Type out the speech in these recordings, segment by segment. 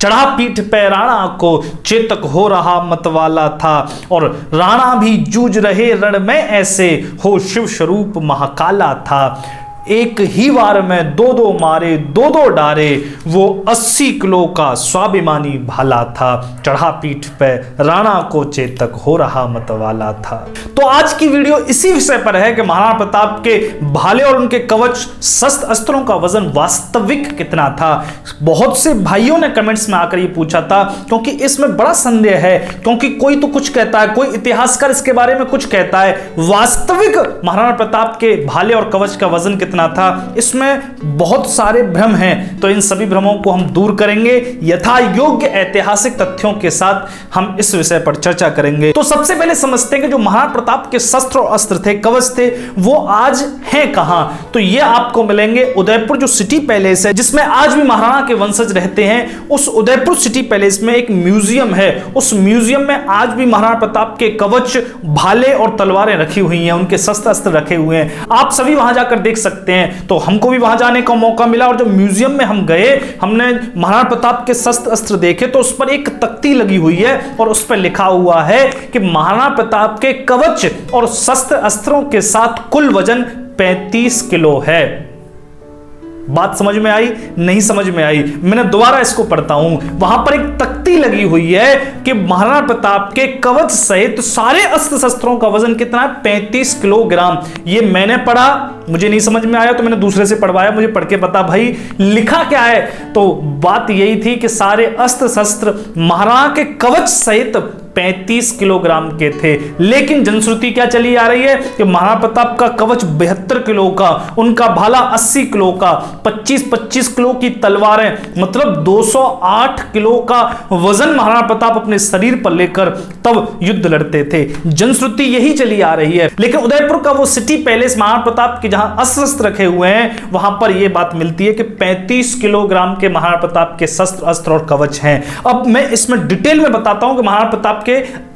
चढ़ा पीठ पे राणा को, चेतक हो रहा मतवाला था। और राणा भी जूझ रहे रण में ऐसे, हो शिव स्वरूप महाकाला था। एक ही वार में दो दो मारे दो दो डारे, वो 80 किलो का स्वाभिमानी भाला था। चढ़ा पीठ पे राणा को, चेतक हो रहा मतवाला था। तो आज की वीडियो इसी विषय पर है कि महाराणा प्रताप के भाले और उनके कवच शस्त्र अस्त्रों का वजन वास्तविक कितना था। बहुत से भाइयों ने कमेंट्स में आकर ये पूछा था, क्योंकि इसमें बड़ा संदेह है, क्योंकि कोई तो कुछ कहता है, कोई इतिहासकार इसके बारे में कुछ कहता है। वास्तविक महाराणा प्रताप के भाले और कवच का वजन कितना था, इसमें बहुत सारे भ्रम हैं। तो इन सभी भ्रमों को हम दूर करेंगे, यथा योग्य ऐतिहासिक तथ्यों के साथ हम इस विषय पर चर्चा करेंगे। तो सबसे पहले समझते हैं कि जो महाराणा प्रताप के शस्त्र और अस्त्र थे, कवच थे, वो आज हैं कहां। तो ये आपको मिलेंगे उदयपुर जो सिटी पैलेस है, जिसमें आज भी महाराणा के वंशज रहते हैं। उस उदयपुर सिटी पैलेस में एक म्यूजियम है। उस म्यूजियम में आज भी महाराणा प्रताप के कवच, भाले और तलवारें रखी हुई हैं, उनके शस्त्र अस्त्र रखे हुए हैं। आप सभी वहां जाकर देख सकते हैं। तो हमको भी वहां जाने का मौका मिला, और जब म्यूजियम में हम गए, हमने महाराणा प्रताप के शस्त्र अस्त्र देखे, तो उस पर एक तख्ती लगी हुई है और उस पर लिखा हुआ है कि महाराणा प्रताप के कवच और शस्त्र अस्त्रों के साथ कुल वजन 35 किलो है। बात समझ में आई? नहीं समझ में आई? मैंने दोबारा इसको पढ़ता हूं। वहां पर एक तख्ती लगी हुई है कि महाराणा प्रताप के कवच सहित सारे अस्त्र शस्त्रों का वजन कितना है? 35 किलोग्राम। ये मैंने पढ़ा, मुझे नहीं समझ में आया तो मैंने दूसरे से पढ़वाया, मुझे पढ़ के पता भाई लिखा क्या है। तो बात यही थी कि सारे अस्त्र शस्त्र महाराणा के कवच सहित 35 किलोग्राम के थे। लेकिन जनश्रुति क्या चली आ रही है कि महाराणा प्रताप का कवच 72 किलो का, उनका भाला 80 किलो का, 25-25 किलो की तलवारें, मतलब 208 किलो का वजन महाराणा प्रताप अपने शरीर पर लेकर तब युद्ध लड़ते थे। जनश्रुति यही चली आ रही है। लेकिन उदयपुर का वो सिटी पैलेस महाराणा प्रताप के जहां अस्त्र शस्त्र रखे हुए हैं, वहां पर यह बात मिलती है कि 35 किलोग्राम के महाराणा प्रताप के शस्त्र अस्त्र और कवच हैं। अब मैं इसमें डिटेल में बताता हूं कि महाराणा प्रताप के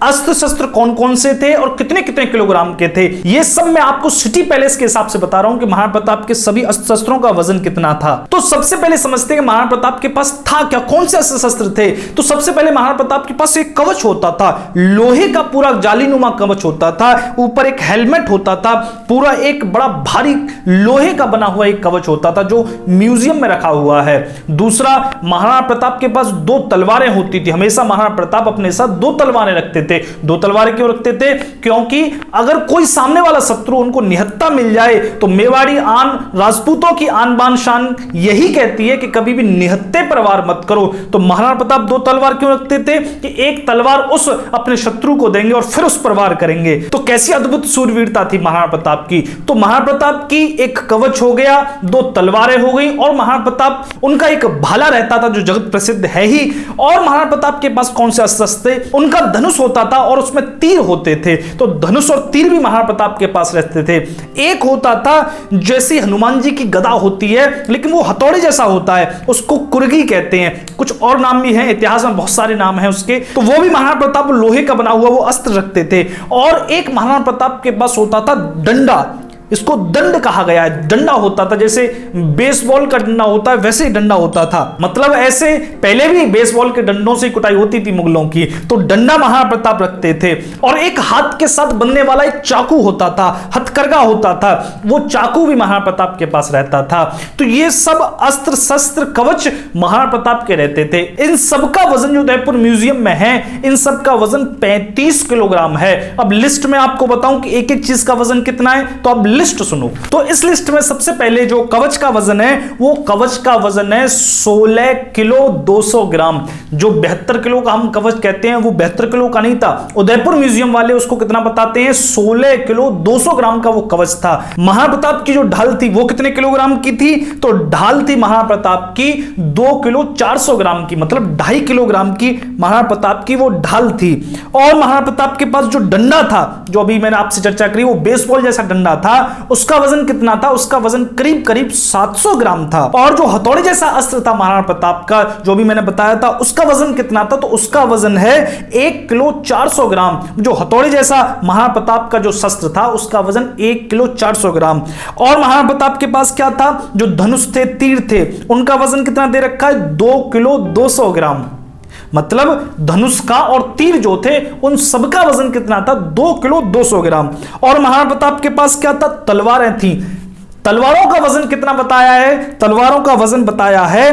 अस्त्र शस्त्र कौन कौन से थे और कितने कितने किलोग्राम के थे। ये सब मैं आपको सिटी पैलेस के हिसाब से बता रहा हूं कि महाराणा प्रताप के सभी अस्त्र शस्त्रों का वजन कितना था। तो सबसे पहले समझते हैं कि महाराणा प्रताप के पास था क्या, कौन से अस्त्र शस्त्र थे। तो सबसे पहले महाराणा प्रताप के पास एक कवच होता था, लोहे का पूरा जालीनुमा कवच होता था, ऊपर एक हेलमेट होता था, पूरा एक बड़ा भारी लोहे का बना हुआ एक कवच होता था जो म्यूजियम में रखा हुआ है। दूसरा, महाराणा प्रताप के पास 2 तलवारें होती थी। हमेशा महाराणा प्रताप अपने साथ 2 तलवारें रखते थे। 2 तलवारें क्यों रखते थे? क्योंकि अगर कोई सामने वाला शत्रु उनको निहत्था मिल जाए, तो मेवाड़ी आन, राजपूतों की आन बान शान यही कहती है कि कभी भी निहत्थे पर वार मत करो। तो महाराणा प्रताप 2 तलवार क्यों रखते थे? कि एक तलवार उस अपने शत्रु को देंगे और फिर उस पर वार करेंगे। तो कैसी अद्भुत सूरवीरता थी महाराणा प्रताप की। तो महाराणा प्रताप की एक कवच हो गया, 2 तलवारें हो गई, और महाराणा प्रताप उनका एक भाला रहता था जो जगत प्रसिद्ध है ही। और महाराणा प्रताप के पास कौन से अस्त्र थे? उनका धनुष होता था और उसमें तीर होते थे। तो धनुष और तीर भी महाराणा प्रताप के पास रहते थे। एक होता था जैसी हनुमान जी की गदा होती है, लेकिन वो हथौड़े जैसा होता है, उसको कुर्गी कहते हैं। कुछ और नाम भी हैं, इतिहास में बहुत सारे नाम हैं उसके। तो वो भी महाराणा प्रताप लोहे का बना हुआ वो अस्त्र रखते थे। और एक महाराणा प्रताप के पास होता था डंडा, इसको दंड कहा गया है। डंडा होता था, जैसे बेसबॉल का डंडा होता है वैसे ही डंडा होता था। मतलब ऐसे पहले भी बेसबॉल के डंडों से कुटाई होती थी मुगलों की। तो डंडा महाराणा प्रताप रखते थे। और एक हाथ के साथ बनने वाला एक चाकू होता था, हथकरघा होता था, वो चाकू भी महाराणा प्रताप के पास रहता था। तो ये सब अस्त्र शस्त्र कवच महाराणा प्रताप के रहते थे। इन सबका वजन जो उदयपुर म्यूजियम में है, इन सब का वजन 35 किलोग्राम है। अब लिस्ट में आपको बताऊं कि एक एक चीज का वजन कितना है, तो अब लिस्ट सुनो। तो इस लिस्ट में सबसे पहले जो कवच का वजन है, वो कवच का वजन है 16 किलो 200 ग्राम। जो 72 किलो का हम कवच कहते हैं, वो 72 किलो का नहीं था। उदयपुर म्यूजियम वाले उसको कितना बताते हैं? 16 किलो 200 ग्राम का वो कवच था। महाराणा प्रताप की जो ढाल थी वो कितने किलोग्राम की थी? तो ढाल थी महाराणा प्रताप की 2 किलो 400 ग्राम की, मतलब 2.5 किलोग्राम की महाराणा प्रताप की वो ढाल थी। और महाराणा प्रताप के पास जो डंडा था, जो अभी मैंने आपसे चर्चा करी, वो बेसबॉल जैसा डंडा था, उसका वजन कितना था? उसका वजन करीब करीब 700 ग्राम था। और जो हथौड़े जैसा अस्त्र था महाराणा प्रताप का, जो भी मैंने बताया था, उसका वजन कितना था? तो उसका वजन है 1 किलो 400 ग्राम। जो हथौड़े जैसा महाराणा प्रताप का जो शस्त्र था, उसका वजन 1 किलो 400 ग्राम। और महाराणा प्रताप के पास क्या था? जो धनुष थे, तीर थे, उनका वजन कितना दे रखा है? 2 किलो 200 ग्राम। मतलब धनुष का और तीर जो थे उन सबका वजन कितना था? 2 किलो 200 ग्राम। और महाराणा प्रताप के पास क्या था? तलवारें थी। तलवारों का वजन कितना बताया है? तलवारों का वजन बताया है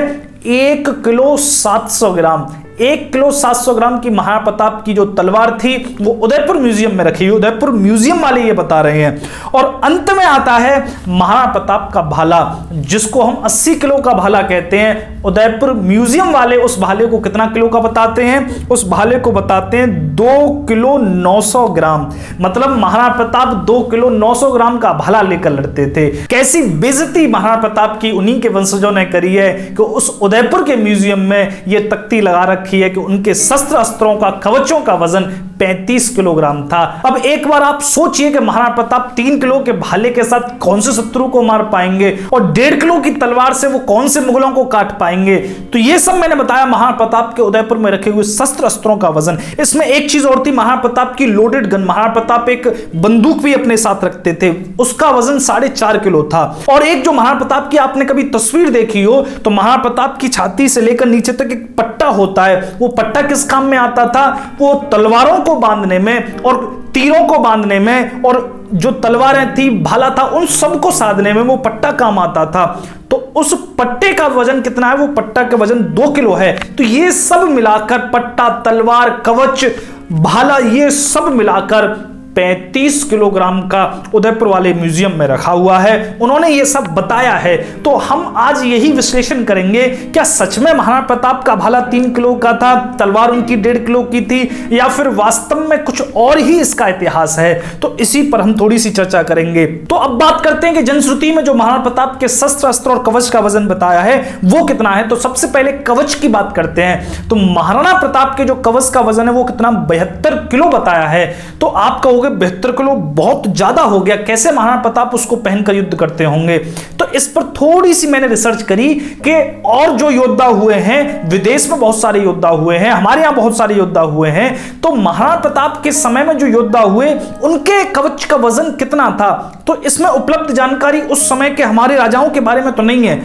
1 किलो 700 ग्राम। 1 किलो 700 ग्राम की महाराणा प्रताप की जो तलवार थी वो उदयपुर म्यूजियम में रखी हुई। उदयपुर म्यूजियम वाले ये बता रहे हैं। और अंत में आता है महाराणा प्रताप का भाला, जिसको हम 80 किलो का भाला कहते हैं। उदयपुर म्यूजियम वाले उस भाले को कितना किलो का बताते हैं? उस भाले को बताते हैं 2 किलो 900 ग्राम। मतलब महाराणा प्रताप 2 किलो 900 ग्राम का भाला लेकर लड़ते थे। कैसी बेइज्जती महाराणा प्रताप की उन्हीं के वंशजों ने करी है कि उस उदयपुर के म्यूजियम में यह तख्ती लगा रखी है कि उनके शस्त्र अस्त्रों का, कवचों का वजन 35 किलोग्राम था। अब एक बार आप सोचिए कि महाराणा प्रताप 3 किलो के भाले के साथ कौन से शत्रु को मार पाएंगे और 1.5 किलो की तलवार से वो कौन से मुगलों को काट पाएंगे। तो ये सब मैंने बताया महाराणा प्रताप के उदयपुर में रखे हुए शस्त्र अस्त्रों का वजन। इसमें एक चीज और थी, महाराणा प्रताप की लोडेड गन। महाराणा प्रताप एक बंदूक भी अपने साथ रखते थे, उसका वजन 4.5 किलो था। और एक जो महाराणा प्रताप की आपने कभी तस्वीर देखी हो तो महाराणा प्रताप की छाती से लेकर नीचे तक एक पट्टा होता है। वो पट्टा किस काम में आता था? वो तलवारों को बांधने में और तीरों को बांधने में और जो तलवारें थी, भाला था, उन सबको साधने में वो पट्टा काम आता था। तो उस पट्टे का वजन कितना है? वो पट्टा का वजन 2 किलो है। तो ये सब मिलाकर, पट्टा, तलवार, कवच, भाला, ये सब मिलाकर 35 किलोग्राम का उदयपुर वाले म्यूजियम में रखा हुआ है। उन्होंने ये सब बताया है। तो हम आज यही विश्लेषण करेंगे, क्या सच में महाराणा प्रताप का भाला 3 किलो का था, तलवार उनकी 1.5 किलो की थी, या फिर वास्तव में कुछ और ही इसका इतिहास है? तो इसी पर हम थोड़ी सी चर्चा करेंगे। तो अब बात करते हैं कि जनश्रुति में जो महाराणा प्रताप के शस्त्र अस्त्र और कवच का वजन बताया है वो कितना है। तो सबसे पहले कवच की बात करते हैं। तो महाराणा प्रताप के जो कवच का वजन है वो कितना? 72 किलो बताया है। तो आप कहोगे 72 किलो बहुत ज्यादा हो गया, कैसे महाराणा प्रताप उसको पहनकर युद्ध करते होंगे? तो इस पर थोड़ी सी मैंने रिसर्च करी कि और जो योद्धा हुए हैं, विदेश में बहुत सारे योद्धा हुए हैं, हमारे यहां बहुत सारे योद्धा हुए हैं, तो महाराणा प्रताप के समय में जो योद्धा हुए उनके कवच का वजन कितना था? तो इसमें उपलब्ध जानकारी उस समय के हमारे राजाओं के बारे में तो नहीं है।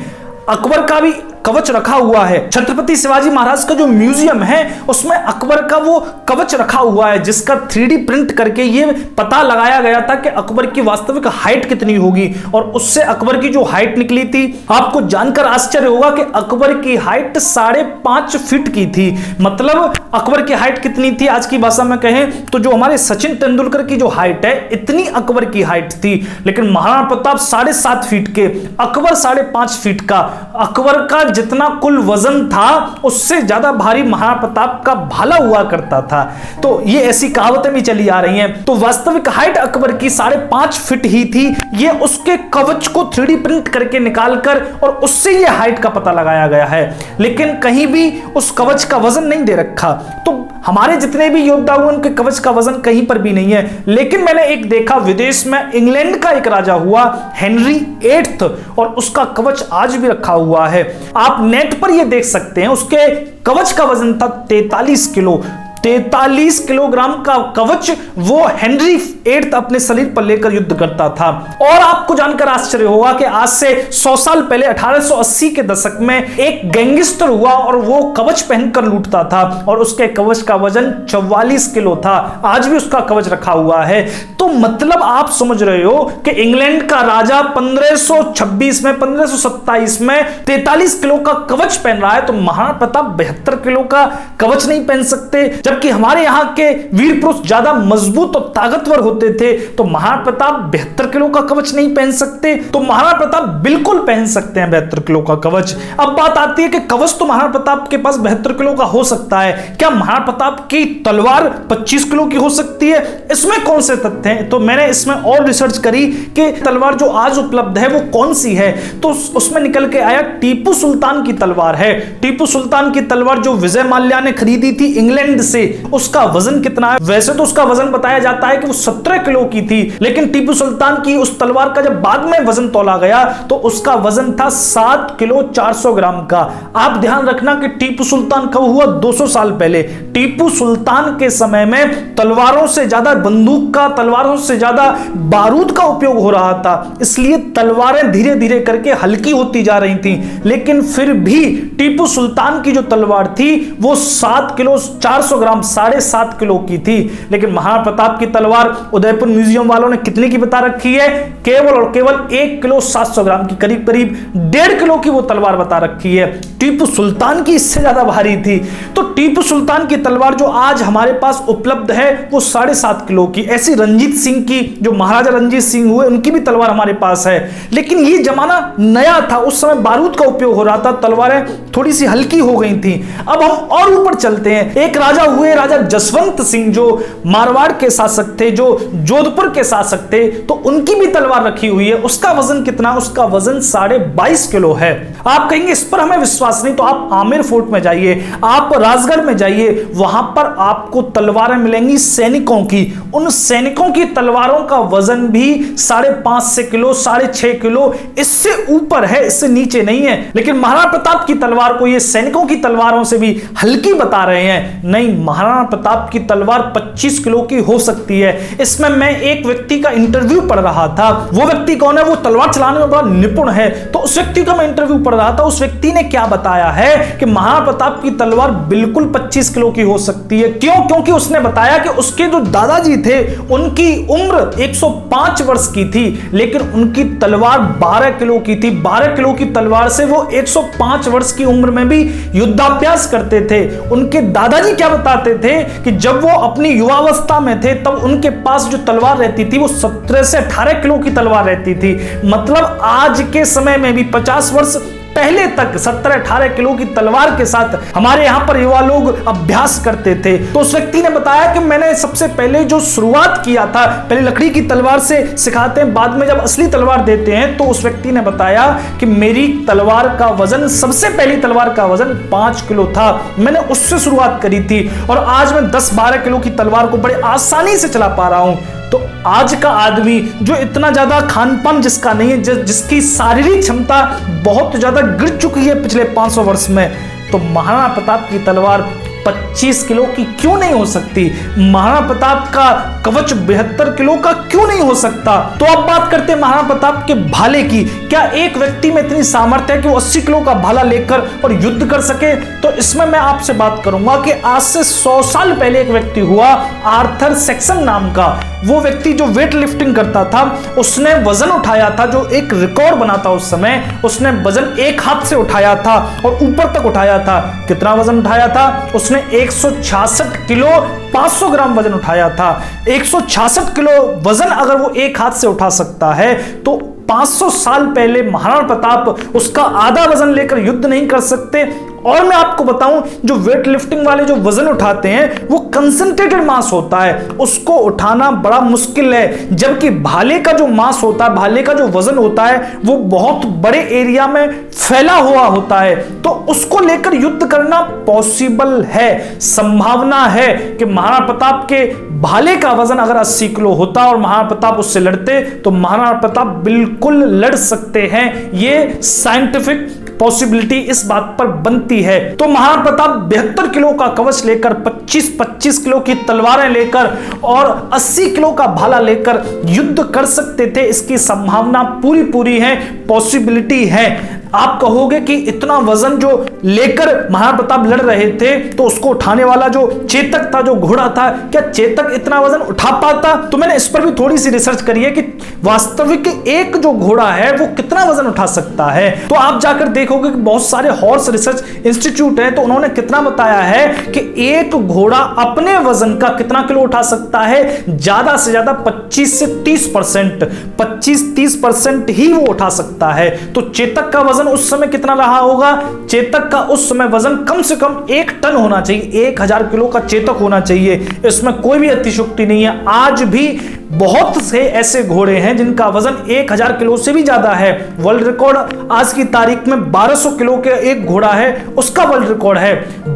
अकबर का भी कवच रखा हुआ है। छत्रपति शिवाजी महाराज का जो म्यूजियम है उसमें अकबर का वो कवच रखा हुआ है, जिसका 3D प्रिंट करके ये पता लगाया गया था कि अकबर की वास्तविक हाइट कितनी होगी। और उससे अकबर की जो हाइट निकली थी, आपको जानकर आश्चर्य होगा कि अकबर की हाइट 5.5 फीट की थी। मतलब अकबर की हाइट कितनी थी? आज की भाषा में कहें तो जो हमारे सचिन तेंदुलकर की जो हाइट है, इतनी अकबर की हाइट थी। लेकिन महाराणा प्रताप 7.5 फीट के, अकबर 5.5 फीट का। अकबर का जितना कुल वजन था उससे ज्यादा भारी महाराणा प्रताप का भाला हुआ करता था। तो ये ऐसी कहावतें भी चली आ रही हैं। तो वास्तविक हाइट अकबर की 5.5 फीट ही थी। ये उसके कवच को 3D प्रिंट करके निकालकर और उससे ये हाइट का पता लगाया गया है। लेकिन कहीं भी उस कवच का वजन नहीं दे रखा। तो हमारे जितने भी योद्धा हुए उनके कवच का वजन कहीं पर भी नहीं है। लेकिन मैंने एक देखा, विदेश में इंग्लैंड का एक राजा हुआ हेनरी 8 और उसका कवच आज भी रखा हुआ है। आप नेट पर ये देख सकते हैं, उसके कवच का वजन था 43 किलो। 43 किलोग्राम का कवच वो हेनरी 8 अपने शरीर पर लेकर युद्ध करता था। और आपको जानकर आश्चर्य होगा कि आज से 100 साल पहले 1880 के दशक में एक गैंगस्टर हुआ और वो कवच पहनकर लूटता था और उसके कवच का वजन 44 किलो था। आज भी उसका कवच रखा हुआ है। तो मतलब आप समझ रहे हो कि इंग्लैंड का राजा 1526 में, 1527 में 43 किलो का कवच पहन रहा है, तो महाराणा प्रताप 72 किलो का कवच नहीं पहन सकते। जबकि हमारे यहां के वीर पुरुष ज्यादा मजबूत और ताकतवर होते थे, तो महाराणा प्रताप 72 किलो का कवच नहीं पहन सकते। तो महाराणा प्रताप बिल्कुल पहन सकते हैं 72 किलो का कवच। अब बात आती है कि कवच तो महाराणा प्रताप के पास 72 किलो का हो सकता है, क्या महाराणा प्रताप की तलवार 25 किलो की हो सकती है? इसमें कौन से तथ्य हैं? तो मैंने इसमें और रिसर्च करी कि तलवार जो आज उपलब्ध है वो कौन सी है। तो उसमें निकल के आया टीपू सुल्तान की तलवार है। टीपू सुल्तान की तलवार जो विजय माल्या ने खरीदी थी इंग्लैंड से, उसका वजन कितना है? वैसे तो उसका वजन बताया जाता है कि वो 17 किलो की थी, लेकिन टीपू सुल्तान की उस तलवार का जब बाद में वजन तोला गया तो उसका वजन था 7 किलो 400 ग्राम का। आप ध्यान रखना कि टीपू सुल्तान कब हुआ? 200 साल पहले। टीपू सुल्तान के समय में तलवारों से ज्यादा बंदूक का, तलवारों से ज्यादा बारूद का उपयोग हो रहा था, इसलिए तलवारें धीरे धीरे करके हल्की होती जा रही थी। लेकिन फिर भी टीपू सुल्तान की जो तलवार थी वो 7 किलो 400 ग्राम, 7.5 किलो की थी। लेकिन महाराणा प्रताप की तलवार उदयपुर म्यूजियम वालों ने कितने की बता रखी है? केवल और केवल 1 किलो 700 ग्राम की, करीब करीब 1.5 किलो की वो तलवार बता रखी है। टीपू सुल्तान की इससे ज्यादा भारी थी। तो टीपू सुल्तान की तलवार जो आज हमारे पास उपलब्ध है वो 7.5 किलो की। ऐसी रंजीत सिंह की, जो महाराजा रंजीत सिंह हुए, उनकी भी तलवार हमारे पास है। लेकिन ये जमाना नया था, उस समय बारूद का उपयोग हो रहा था, तलवारें थोड़ी सी हल्की हो गई थी। अब हम और ऊपर चलते हैं। एक राजा हुए, राजा जसवंत सिंह, जो मारवाड़ के शासक थे, जो जोधपुर के शासक थे, तो उनकी भी तलवार रखी हुई है। उसका वजन कितना? उसका वजन 22.5 किलो है। आप कहेंगे इस पर हमें विश्वास नहीं, तो आप आमेर फोर्ट में जाइए, आप राजगढ़ में जाइए, वहां पर आपको तलवारें मिलेंगी सैनिकों की। उन सैनिकों की तलवारों का वजन भी 5.5 किलो, 6.5 किलो, इससे ऊपर है, इससे नीचे नहीं है। लेकिन महाराणा प्रताप की तलवार को ये सैनिकों की तलवारों से भी हल्की बता रहे हैं। नहीं, महाराणा प्रताप की तलवार 25 किलो की हो सकती है। इसमें मैं एक व्यक्ति का इंटरव्यू पढ़ रहा था। वो व्यक्ति कौन है? वो तलवार चलाने में बड़ा निपुण है। तो उस व्यक्ति का मैं इंटरव्यू पढ़ रहा था। उस व्यक्ति ने क्या बताया है कि महाराणा प्रताप की तलवार बिल्कुल 25 किलो की हो सकती है। क्यों? क्योंकि उसने बताया कि उसके जो दादाजी थे उनकी उम्र 105 वर्ष की थी, लेकिन उनकी तलवार 12 किलो की थी। 12 किलो की तलवार से वो 105 वर्ष की उम्र में भी युद्धाभ्यास करते थे। उनके दादाजी क्या बताते थे कि जब वो अपनी युवावस्था में थे तब उनके पास जो तलवार रहती थी वो 17 से 18 किलो की तलवार रहती थी। मतलब आज के समय में भी 50 वर्ष पहले तक 17-18 किलो की तलवार के साथ हमारे यहां पर युवा लोग अभ्यास करते थे। तो उस व्यक्ति ने बताया कि मैंने सबसे पहले जो शुरुआत किया था, पहले लकड़ी की तलवार से सिखाते हैं, बाद में जब असली तलवार देते हैं। तो उस व्यक्ति ने बताया कि मेरी तलवार का वजन, सबसे पहली तलवार का वजन 5 किलो था। मैंने उससे शुरुआत करी थी और आज मैं 10-12 किलो की तलवार को बड़े आसानी से चला पा रहा हूं। तो आज का आदमी जो इतना ज्यादा खानपान जिसका नहीं है, जिसकी शारीरिक क्षमता बहुत ज्यादा गिर चुकी है पिछले 500 वर्ष में, तो महाराणा प्रताप की तलवार 25 किलो की क्यों नहीं हो सकती? महाराणा प्रताप का कवच 72 किलो का क्यों नहीं हो सकता? तो अब बात करते हैं महाराणा प्रताप के भाले की। क्या एक व्यक्ति में इतनी सामर्थ्य है कि वो 80 किलो का भाला लेकर और युद्ध कर सके? तो इसमें मैं आपसे बात करूंगा कि आज से 100 साल पहले एक व्यक्ति हुआ, आर्थर सेक्सन नाम का। वो व्यक्ति जो वेट लिफ्टिंग करता था, उसने वजन उठाया था, जो एक रिकॉर्ड बना था उस समय। उसने वजन एक हाथ से उठाया था और ऊपर तक उठाया था। कितना वजन उठाया था? उसने 166 किलो 500 ग्राम वजन उठाया था। 166 किलो वजन अगर वो एक हाथ से उठा सकता है, तो 500 साल पहले महाराणा प्रताप उसका आधा वजन लेकर युद्ध नहीं कर सकते। और मैं आपको बताऊं, जो वेट लिफ्टिंग वाले जो वजन उठाते हैं वो कंसंट्रेटेड मास होता है, उसको उठाना बड़ा मुश्किल है। जबकि भाले का जो मास होता है, भाले का जो वजन होता है, वो बहुत बड़े एरिया में फैला हुआ होता है। तो उसको लेकर युद्ध करना पॉसिबल है। संभावना है कि महाराणा प्रताप के भाले का वजन अगर 80 किलो होता और महाराणा प्रताप उससे लड़ते, तो महाराणा प्रताप बिल्कुल लड़ सकते हैं। ये साइंटिफिक पॉसिबिलिटी इस बात पर बनती है। तो महाराणा प्रताप 72 किलो का कवच लेकर, 25-25 किलो की तलवारें लेकर और 80 किलो का भाला लेकर युद्ध कर सकते थे। इसकी संभावना पूरी है, पॉसिबिलिटी है। आप कहोगे कि इतना वजन जो लेकर महाराणा प्रताप लड़ रहे थे, तो उसको उठाने वाला जो चेतक था, जो घोड़ा था, क्या चेतक इतना वजन उठा पाता? तो मैंने इस पर भी थोड़ी सी रिसर्च करी है कि वास्तविक एक जो घोड़ा है वो कितना वजन उठा सकता है। तो आप जाकर देखोगे कि बहुत सारे हॉर्स रिसर्च इंस्टीट्यूट है, तो उन्होंने कितना बताया है कि एक घोड़ा अपने वजन का कितना किलो उठा सकता है? ज्यादा से ज्यादा 25 से 30%, 25-30% ही वो उठा सकता है। तो चेतक का वजन उस समय कितना रहा होगा? चेतक का उस समय वजन कम से कम 1 टन होना चाहिए, 1000 किलो का चेतक होना चाहिए। इसमें कोई भी अतिशयोक्ति नहीं है। आज भी बहुत से ऐसे घोड़े हैं जिनका वजन 1000 किलो से भी ज्यादा है। वर्ल्ड रिकॉर्ड आज की तारीख में 1200 किलो के एक घोड़ा है, उसका वर्ल्ड रिकॉर्ड है।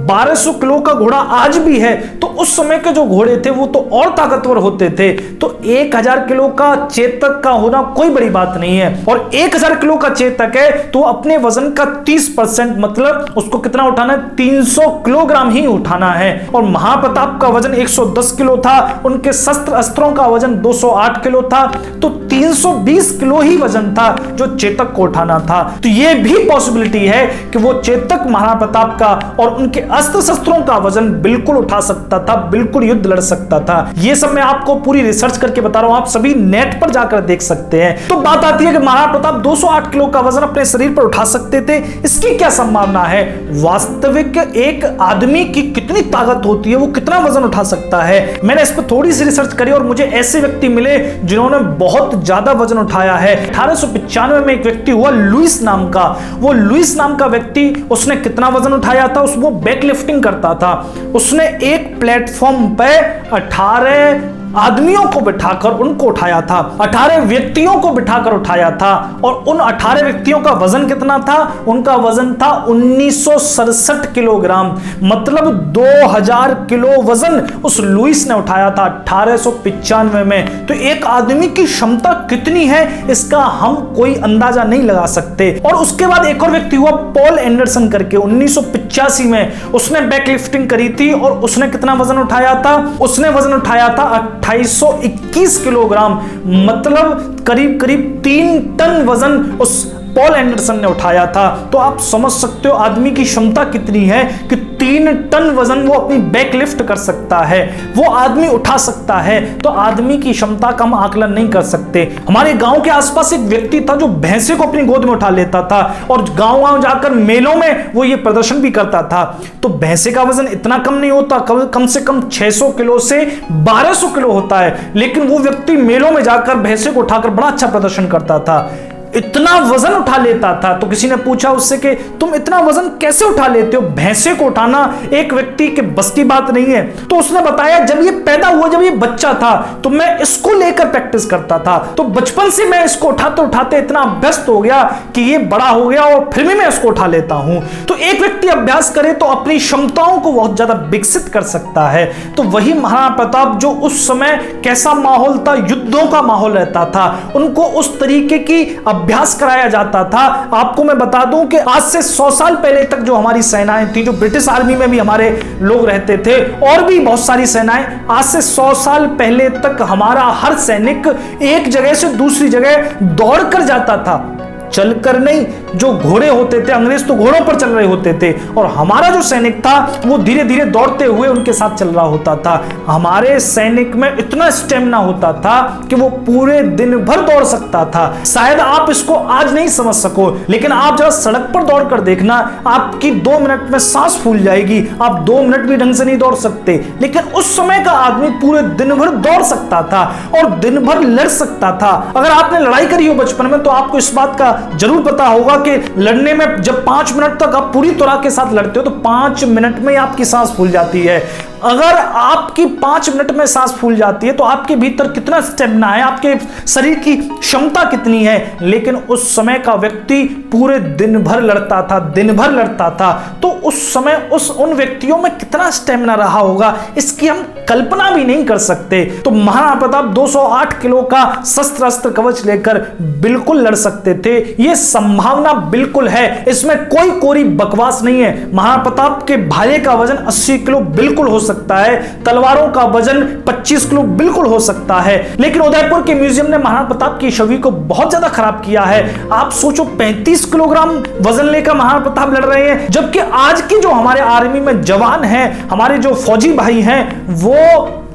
1200 किलो का घोड़ा आज भी है। तो उस समय के जो घोड़े थे वो तो और ताकतवर होते थे। तो 1000 किलो का चेतक का होना कोई बड़ी बात नहीं है। और 1000 किलो का चेतक है तो अपने वजन का 30% मतलब उसको कितना उठाना है, 300 किलोग्राम ही उठाना है। और महाप्रताप का वजन 110 किलो था, उनके शस्त्र अस्त्रों का वजन 208 किलो था, तो 320 किलो ही वजन था जो चेतक को उठाना था। तो यह भी पॉसिबिलिटी है कि वो चेतक महाप्रताप का और उनके अस्त्र शस्त्रों का वजन बिल्कुल उठा सकता था, बिल्कुल युद्ध लड़ सकता था। यह सब मैं आपको पूरी रिसर्च करके बता रहा हूं, आप सभी नेट पर जाकर देख सकते हैं। तो बात आती है कि महाप्रताप 208 किलो का वजन अपने शरीर पर उठा सकते थे, इसकी क्या संभावना है? वास्तविक एक आदमी की कितनी ताकत होती है, वो कितना वजन उठा सकता है? मैंने इस पर थोड़ी सी रिसर्च करी और मुझे ऐसे व्यक्ति मिले जिन्होंने बहुत ज्यादा वजन उठाया है। 1895 में एक व्यक्ति हुआ लुइस नाम का। वो लुइस नाम का व्यक्ति, उसने कितना वजन उठाया था? वो बैक लिफ्टिंग करता था। उसने एक प्लेटफॉर्म पे 18 आदमियों को बिठाकर उनको उठाया था, 18 व्यक्तियों को बिठाकर उठाया था। और उन 18 व्यक्तियों का वजन कितना था? उनका वजन था 1967 किलोग्राम, मतलब 2000 किलो वजन उस लुइस ने उठाया था 1895 में। तो एक आदमी की क्षमता कितनी है इसका हम कोई अंदाजा नहीं लगा सकते। और उसके बाद एक और व्यक्ति हुआ पॉल एंडरसन करके, 1985 में उसने बैक लिफ्टिंग करी थी और उसने कितना वजन उठाया था? उसने वजन उठाया था 2821 किलोग्राम, मतलब करीब करीब 3 टन वजन उस पॉल एंडरसन ने उठाया था। तो आप समझ सकते हो आदमी की क्षमता कितनी है कि 3 टन वजन वो अपनी बैक लिफ्ट कर सकता है, वो आदमी उठा सकता है। तो आदमी की क्षमता का हम आकलन नहीं कर सकते। हमारे गांव के आसपास एक व्यक्ति था जो भैंसे को अपनी गोद में उठा लेता था और गांव-गांव जाकर मेलों में वो ये प्रदर्शन भी करता था। तो भैंसे का वजन इतना कम नहीं होता, कम से कम 600 किलो से 1200 किलो होता है, लेकिन वो व्यक्ति मेलों में जाकर भैंसे को उठाकर बड़ा अच्छा प्रदर्शन करता था, इतना वजन उठा लेता था। तो किसी ने पूछा उससे कि तुम इतना वजन कैसे उठा लेते हो? भैंसे को उठाना एक व्यक्ति के बस की बात नहीं है। तो उसने बताया जब ये पैदा हुआ, जब ये बच्चा था तो मैं इसको लेकर प्रैक्टिस करता था। तो बचपन से मैं इसको उठाते उठाते इतना अभ्यस्त हो गया कि ये बड़ा हो गया और फिर भी मैं इसको उठा लेता हूं। तो एक व्यक्ति अभ्यास करे तो अपनी क्षमताओं को बहुत ज्यादा विकसित कर सकता है। तो वही महाराणा प्रताप, जो उस समय कैसा माहौल था, युद्धों का माहौल रहता था, उनको उस तरीके की अभ्यास कराया जाता था। आपको मैं बता दूं कि आज से 100 साल पहले तक जो हमारी सेनाएं थी, जो ब्रिटिश आर्मी में भी हमारे लोग रहते थे और भी बहुत सारी सेनाएं, आज से 100 साल पहले तक हमारा हर सैनिक एक जगह से दूसरी जगह दौड़ कर जाता था, चलकर नहीं। जो घोड़े होते थे, अंग्रेज तो घोड़ों पर चल रहे होते थे और हमारा जो सैनिक था वो धीरे धीरे दौड़ते हुए उनके साथ चल रहा होता था। हमारे सैनिक में इतना स्टेमिना होता था कि वो पूरे दिन भर दौड़ सकता था। शायद आप इसको आज नहीं समझ सको, लेकिन आप जरा सड़क पर दौड़ कर देखना, आपकी 2 मिनट में सांस फूल जाएगी। आप 2 मिनट भी ढंग से नहीं दौड़ सकते, लेकिन उस समय का आदमी पूरे दिन भर दौड़ सकता था और दिन भर लड़ सकता था। अगर आपने लड़ाई करी हो बचपन में तो आपको इस बात का जरूर पता होगा कि लड़ने में जब 5 मिनट तक आप पूरी तरह के साथ लड़ते हो तो 5 मिनट में आपकी सांस फूल जाती है। अगर आपकी 5 मिनट में सांस फूल जाती है तो आपके भीतर कितना स्टेमिना है, आपके शरीर की क्षमता कितनी है। लेकिन उस समय का व्यक्ति पूरे दिन भर लड़ता था, दिन भर लड़ता था। तो उस समय उन व्यक्तियों में कितना स्टेमिना रहा होगा इसकी हम कल्पना भी नहीं कर सकते। तो महाराणा प्रताप 208 किलो का शस्त्र अस्त्र कवच लेकर बिल्कुल लड़ सकते थे, यह संभावना बिल्कुल है, इसमें कोई कोरी बकवास नहीं है। महाराणा प्रताप के भाले का वजन 80 किलो बिल्कुल हो सकता है, तलवारों का वजन 25 किलो बिल्कुल हो सकता है। लेकिन उदयपुर के म्यूजियम ने महाराणा प्रताप की छवि को बहुत ज्यादा खराब किया है। आप सोचो 35 किलोग्राम वजन लेकर महाराणा प्रताप लड़ रहे हैं, जबकि आज की जो हमारे आर्मी में जवान हैं, हमारे जो फौजी भाई हैं, वो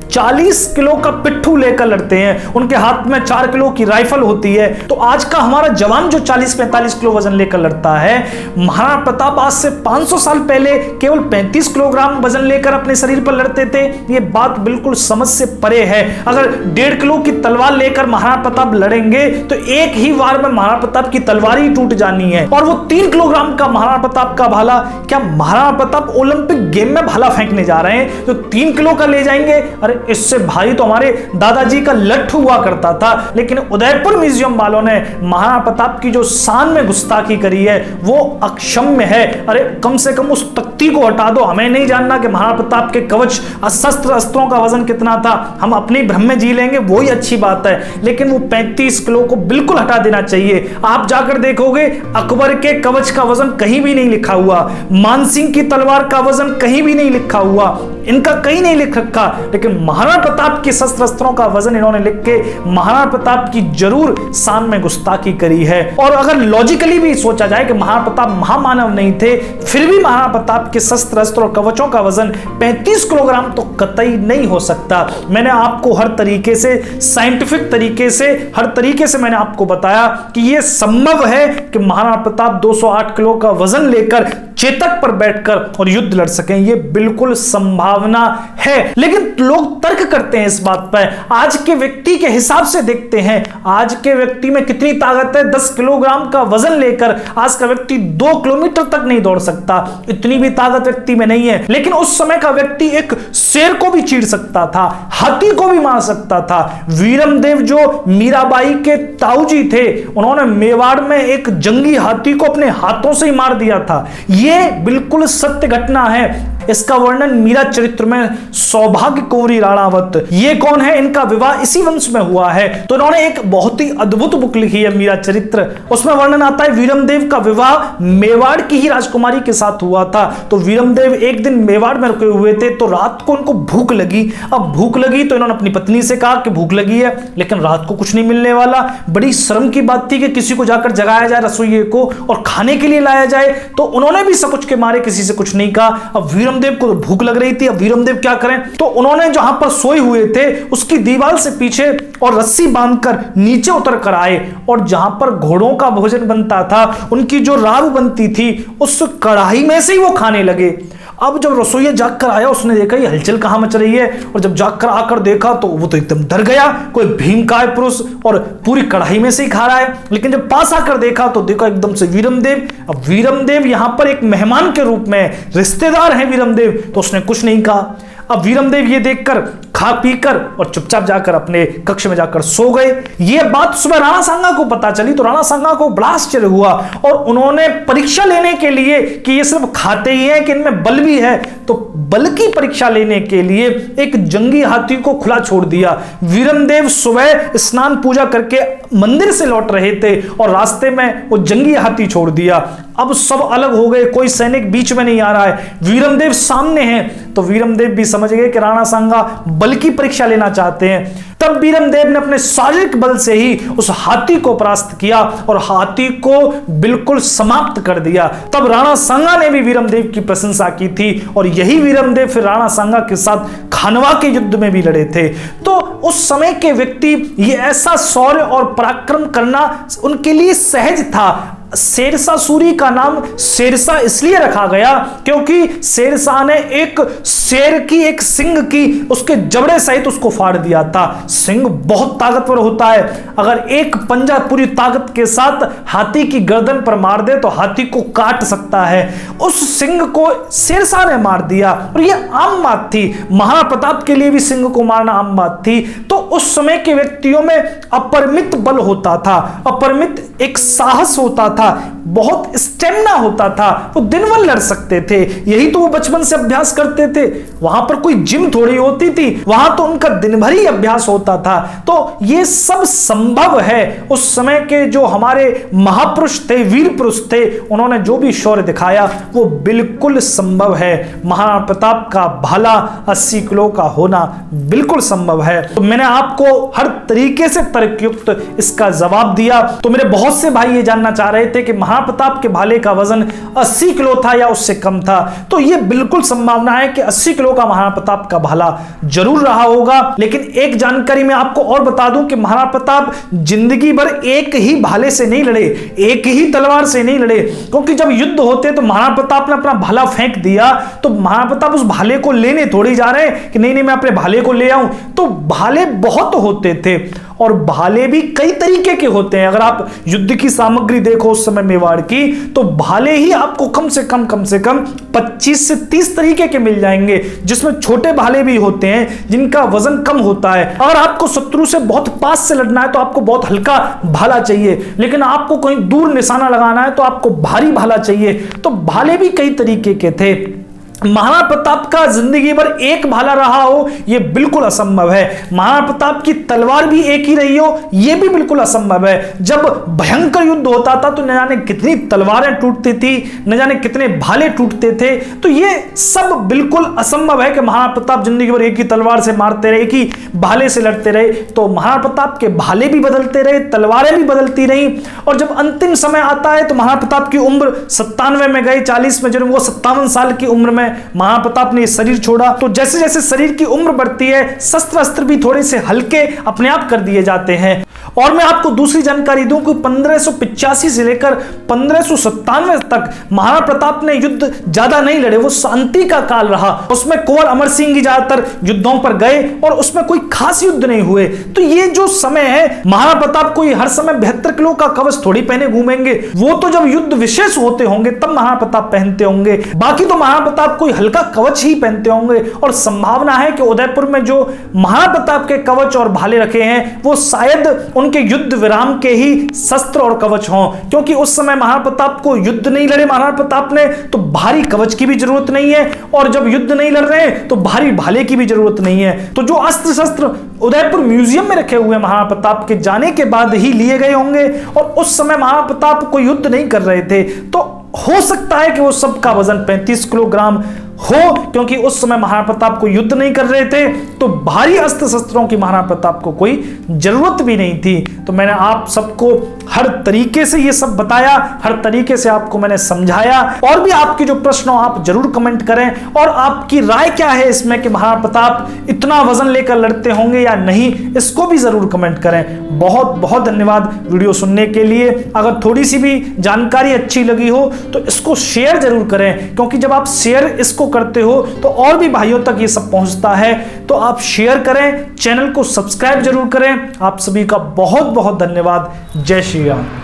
40 किलो का पिट्ठू लेकर लड़ते हैं, उनके हाथ में 4 किलो की राइफल होती है। तो आज का हमारा जवान जो 40-45 किलो वजन लेकर लड़ता है, महाराणा प्रताप आज से 500 साल पहले केवल 35 किलोग्राम वजन लेकर अपने शरीर पर लड़ते थे। ये बात बिल्कुल समझ से परे है। अगर 1.5 किलो की तलवार लेकर महाराणा प्रताप लड़ेंगे तो एक ही वार में महाराणा प्रताप की तलवार ही टूट जानी है। और वो 3 किलोग्राम का महाराणा प्रताप का भाला, क्या महाराणा प्रताप ओलंपिक गेम में भाला फेंकने जा रहे हैं जो 3 किलो का ले जाएंगे? अरे अरे इससे भारी तो हमारे दादाजी का लट्ठू हुआ करता था। लेकिन उदयपुर म्यूजियम वालों ने महाराणा प्रताप की जो शान में गुस्ताखी करी है वो अक्षम्य है। अरे कम से कम उस तख्ती को हटा दो, हमें नहीं जानना कि महाराणा प्रताप के कवच शस्त्र अस्त्रों का वजन कितना था, हम अपने भ्रम में जी लेंगे, वो ही अच्छी बात है। लेकिन वो 35 किलो को बिल्कुल हटा देना चाहिए। आप जाकर देखोगे अकबर के कवच का वजन कहीं भी नहीं लिखा हुआ, मानसिंह की तलवार का वजन कहीं भी नहीं लिखा हुआ, इनका कहीं नहीं लिख रखा। लेकिन महाराणा प्रताप के शस्त्र अस्त्रों का वजन इन्होंने लिख के महाराणा प्रताप की जरूर शान में गुस्ताखी करी है। और अगर लॉजिकली भी सोचा जाए कि महाराणा प्रताप महामानव नहीं थे, फिर भी महाराणा प्रताप के शस्त्र अस्त्र और कवचों का वजन 35 किलोग्राम तो कतई नहीं हो सकता। मैंने आपको हर तरीके से, साइंटिफिक तरीके से, हर तरीके से मैंने आपको बताया कि यह संभव है कि महाराणा प्रताप 208 किलो का वजन लेकर चेतक पर बैठकर और युद्ध लड़ सकें। यह बिल्कुल संभावना है। लेकिन लोग तर्क करते हैं इस बात पर। आज के व्यक्ति के हिसाब से देखते हैं, आज के व्यक्ति में कितनी ताकत है। 10 किलोग्राम का वजन लेकर आज का व्यक्ति 2 किलोमीटर तक नहीं दौड़ सकता, इतनी भी ताकत व्यक्ति में नहीं है। लेकिन उस समय का व्यक्ति एक शेर को भी चीर सकता था, हाथी को भी मार सकता था। वीरमदेव जो मीराबाई के ताऊजी थे, उन्होंने मेवाड़ में एक जंगली हाथी को अपने हाथों से ही मार दिया था। यह बिल्कुल सत्य घटना है। इसका वर्णन मीरा चरित्र में सौभाग्य कुंवरी राणावत, ये कौन है, इनका विवाह इसी वंश में हुआ है। तो इन्होंने एक बहुत ही अद्भुत बुक लिखी है मीरा चरित्र, उसमें वर्णन आता है वीरमदेव का विवाह मेवाड़ की ही राजकुमारी के साथ हुआ था। तो वीरमदेव एक दिन मेवाड़ में रुके हुए थे, तो रात को उनको भूख लगी। अब भूख लगी तो इन्होंने अपनी पत्नी से कहा कि भूख लगी है, लेकिन रात को कुछ नहीं मिलने वाला। बड़ी शर्म की बात थी कि किसी को जाकर जगाया जाए रसोइये को और खाने के लिए लाया जाए। तो उन्होंने भी सकुच के मारे किसी से कुछ नहीं कहा। अब वीरमदेव को भूख लग रही थी, अब वीरमदेव क्या करें, तो उन्होंने जहां पर सोए हुए थे उसकी दीवार से पीछे और रस्सी बांधकर नीचे उतर कर आए और जहां पर घोड़ों का भोजन बनता था, उनकी जो राब बनती थी, उस कढ़ाई में से ही वो खाने लगे। अब जब रसोइया जाग कर आया, उसने देखा ये हलचल कहां मच रही है, और जब जाग कर आकर देखा तो वो तो एकदम डर गया, कोई भीमकाय पुरुष और पूरी कढ़ाई में से ही खा रहा है। लेकिन जब पास आकर देखा तो देखा एकदम से वीरमदेव। अब वीरमदेव यहां पर एक मेहमान के रूप में, रिश्तेदार हैं वीरमदेव, तो उसने कुछ नहीं कहा। अब वीरमदेव ये देखकर खा पीकर और चुपचाप जाकर अपने कक्ष में जाकर सो गए। ये बात सुबह राणा सांगा को पता चली, तो राणा सांगा को बड़ा आश्चर्य हुआ और उन्होंने परीक्षा लेने के लिए कि ये सिर्फ खाते ही हैं कि इनमें बल भी है, तो बल की परीक्षा लेने के लिए एक जंगी हाथी को खुला छोड़ दिया। वीरमदेव सुबह स्नान पूजा करके मंदिर से लौट रहे थे और रास्ते में वो जंगी हाथी छोड़ दिया। अब सब अलग हो गए, कोई सैनिक बीच में नहीं आ रहा है, वीरमदेव सामने हैं। तो वीरमदेव भी समझ गए कि राणा सांगा बल की परीक्षा लेना चाहते हैं। तब वीरमदेव ने अपने शारीरिक बल से ही उस हाथी को परास्त किया और हाथी को बिल्कुल समाप्त कर दिया। तब राणा सांगा ने भी वीरमदेव की प्रशंसा की थी और यही वीरमदेव फिर राणा सांगा के साथ खानवा के युद्ध में भी लड़े थे। तो उस समय के व्यक्ति ये ऐसा शौर्य और पराक्रम करना उनके लिए सहज था। शेरशाह सूरी का नाम शेरशाह इसलिए रखा गया क्योंकि शेरशाह ने एक शेर की, एक सिंह की, उसके जबड़े सहित उसको फाड़ दिया था। सिंह बहुत ताकतवर होता है, अगर एक पंजा पूरी ताकत के साथ हाथी की गर्दन पर मार दे तो हाथी को काट सकता है। उस सिंह को शेरशाह ने मार दिया और यह आम बात थी, महाराणा प्रताप के लिए भी सिंह को मारना आम बात थी। तो उस समय के व्यक्तियों में अपरिमित बल होता था, अपरिमित एक साहस होता था, बहुत स्टेमिना होता था, वो दिन भर लड़ सकते थे। यही तो वो बचपन से अभ्यास करते थे, वहां पर कोई जिम थोड़ी होती थी, वहां तो उनका दिन भर ही अभ्यास होता था। तो ये सब संभव है। उस समय के जो हमारे महापुरुष थे, वीर पुरुष थे, उन्होंने जो भी शौर्य दिखाया वो बिल्कुल संभव है। महाराणा प्रताप का भाला 80 किलो का होना बिल्कुल संभव है। तो मैंने आपको हर तरीके से तर्कयुक्त इसका जवाब दिया। तो मेरे बहुत से भाई ये जानना चाह रहे थे कि महाराणा प्रताप के भाले का वजन 80 किलो था या उससे कम था। तो यह बिल्कुल संभावना है कि 80 किलो का महाराणा प्रताप का भाला जरूर रहा होगा। लेकिन एक जानकारी मैं आपको और बता दूं कि महाराणा प्रताप जिंदगी भर एक ही भाले से नहीं लड़े, एक ही तलवार से नहीं लड़े, क्योंकि जब युद्ध होते तो महाराणा प्रताप ने अपना भाला फेंक दिया तो महाराणा प्रताप उस भाले को लेने थोड़ी जा रहे हैं कि नहीं नहीं मैं अपने भाले को ले आऊं। तो भाले बहुत होते थे और भाले भी कई तरीके के होते हैं। अगर आप युद्ध की सामग्री देखो उस समय मेवाड़ की, तो भाले ही आपको कम से कम 25 से 30 तरीके के मिल जाएंगे, जिसमें छोटे भाले भी होते हैं जिनका वजन कम होता है। अगर आपको शत्रु से बहुत पास से लड़ना है तो आपको बहुत हल्का भाला चाहिए, लेकिन आपको कहीं दूर निशाना लगाना है तो आपको भारी भाला चाहिए। तो भाले भी कई तरीके के थे। महाराणा प्रताप का जिंदगी भर एक भाला रहा हो यह बिल्कुल असंभव है। महाराणा प्रताप की तलवार भी एक ही रही हो यह भी बिल्कुल असंभव है। जब भयंकर युद्ध होता था तो न जाने कितनी तलवारें टूटती थी, न जाने कितने भाले टूटते थे। तो यह सब बिल्कुल असंभव है कि महाराणा प्रताप जिंदगी भर एक ही तलवार से मारते रहे, एक ही भाले से लड़ते रहे। तो महाराणा प्रताप के भाले भी बदलते रहे, तलवारें भी बदलती रही। और जब अंतिम समय आता है तो महाराणा प्रताप की उम्र 97 में गई, 40 में जन्म, वो 57 साल की उम्र में महाराणा प्रताप ने शरीर छोड़ा। तो जैसे जैसे शरीर की उम्र बढ़ती है, शस्त्र अस्त्र भी थोड़े से हल्के अपने आप कर दिए जाते हैं। और मैं आपको दूसरी जानकारी दूं कि 1585 से लेकर 1597 तक महाराणा प्रताप ने युद्ध ज्यादा नहीं लड़े, वो शांति का काल रहा। उसमें कुंवर अमर सिंह ही ज्यादातर युद्धों पर गए और उसमें कोई खास युद्ध नहीं हुए। तो ये जो समय है, महाराणा प्रताप कोई हर समय 72 किलो का कवच थोड़ी पहने घूमेंगे, वो तो जब युद्ध विशेष होते होंगे तब महाराणा प्रताप पहनते होंगे। बाकी तो महाराणा प्रताप कोई हल्का कवच ही पहनते होंगे। और संभावना है कि उदयपुर में जो महाराणा प्रताप के कवच और भाले रखे हैं वो शायद उनके युद्ध विराम के ही शस्त्र और कवच हों, क्योंकि उस समय महाराणा प्रताप को युद्ध नहीं लड़े महाराणा प्रताप ने तो भारी कवच की भी जरूरत नहीं है, और जब युद्ध नहीं लड़ रहे तो भारी भाले की भी जरूरत नहीं है। तो जो अस्त्र शस्त्र उदयपुर म्यूजियम में रखे हुए महाराणा प्रताप के जाने के बाद ही लिए गए होंगे, और उस समय महाराणा प्रताप कोई युद्ध नहीं कर रहे थे। तो हो सकता है कि वो सबका वजन 35 किलोग्राम हो, क्योंकि उस समय महाराणा प्रताप को युद्ध नहीं कर रहे थे, तो भारी अस्त्र शस्त्रों की महाराणा प्रताप को कोई जरूरत भी नहीं थी। तो मैंने आप सबको हर तरीके से ये सब बताया, हर तरीके से आपको मैंने समझाया। और भी आपके जो प्रश्न हो आप जरूर कमेंट करें, और आपकी राय क्या है इसमें कि महाराणा प्रताप इतना वजन लेकर लड़ते होंगे या नहीं, इसको भी जरूर कमेंट करें। बहुत बहुत धन्यवाद वीडियो सुनने के लिए। अगर थोड़ी सी भी जानकारी अच्छी लगी हो तो इसको शेयर जरूर करें, क्योंकि जब आप शेयर इसको करते हो तो और भी भाइयों तक ये सब पहुंचता है। तो आप शेयर करें, चैनल को सब्सक्राइब जरूर करें। आप सभी का बहुत बहुत धन्यवाद। जय श्री राम।